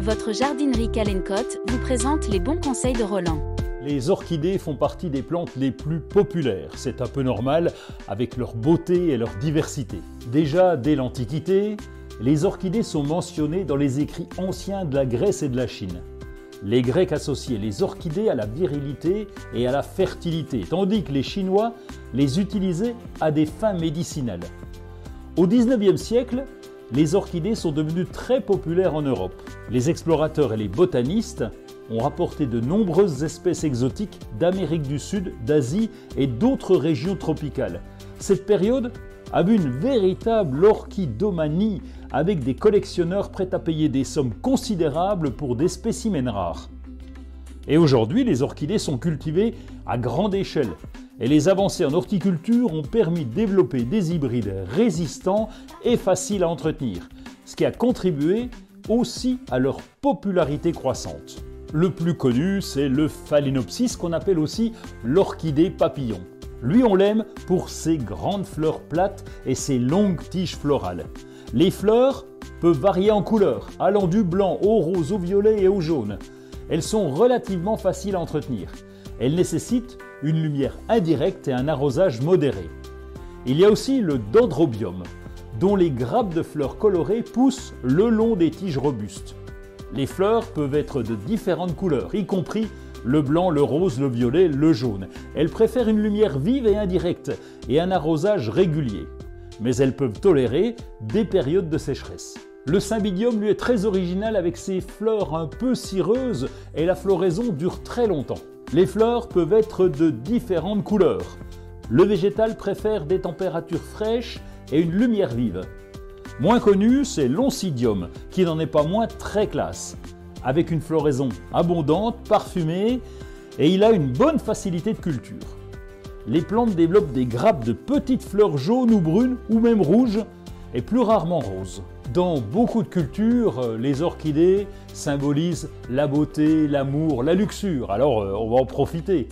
Votre jardinerie Calencotte vous présente les bons conseils de Roland. Les orchidées font partie des plantes les plus populaires. C'est un peu normal avec leur beauté et leur diversité. Déjà dès l'Antiquité, les orchidées sont mentionnées dans les écrits anciens de la Grèce et de la Chine. Les Grecs associaient les orchidées à la virilité et à la fertilité, tandis que les Chinois les utilisaient à des fins médicinales. Au XIXe siècle, les orchidées sont devenues très populaires en Europe. Les explorateurs et les botanistes ont rapporté de nombreuses espèces exotiques d'Amérique du Sud, d'Asie et d'autres régions tropicales. Cette période a vu une véritable orchidomanie avec des collectionneurs prêts à payer des sommes considérables pour des spécimens rares. Et aujourd'hui, les orchidées sont cultivées à grande échelle et les avancées en horticulture ont permis de développer des hybrides résistants et faciles à entretenir, ce qui a contribué aussi à leur popularité croissante. Le plus connu, c'est le Phalaenopsis, qu'on appelle aussi l'orchidée papillon. Lui, on l'aime pour ses grandes fleurs plates et ses longues tiges florales. Les fleurs peuvent varier en couleur, allant du blanc au rose, au violet et au jaune. Elles sont relativement faciles à entretenir. Elles nécessitent une lumière indirecte et un arrosage modéré. Il y a aussi le dendrobium, dont les grappes de fleurs colorées poussent le long des tiges robustes. Les fleurs peuvent être de différentes couleurs, y compris le blanc, le rose, le violet, le jaune. Elles préfèrent une lumière vive et indirecte et un arrosage régulier. Mais elles peuvent tolérer des périodes de sécheresse. Le cymbidium, lui, est très original avec ses fleurs un peu cireuses et la floraison dure très longtemps. Les fleurs peuvent être de différentes couleurs. Le végétal préfère des températures fraîches et une lumière vive. Moins connu, c'est l'oncidium, qui n'en est pas moins très classe, avec une floraison abondante, parfumée, et il a une bonne facilité de culture. Les plantes développent des grappes de petites fleurs jaunes ou brunes, ou même rouges, et plus rarement roses. Dans beaucoup de cultures, les orchidées symbolisent la beauté, l'amour, la luxure, alors on va en profiter.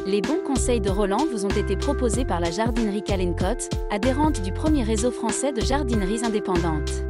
Les bons conseils de Roland vous ont été proposés par la jardinerie Calencotte, adhérente du premier réseau français de jardineries indépendantes.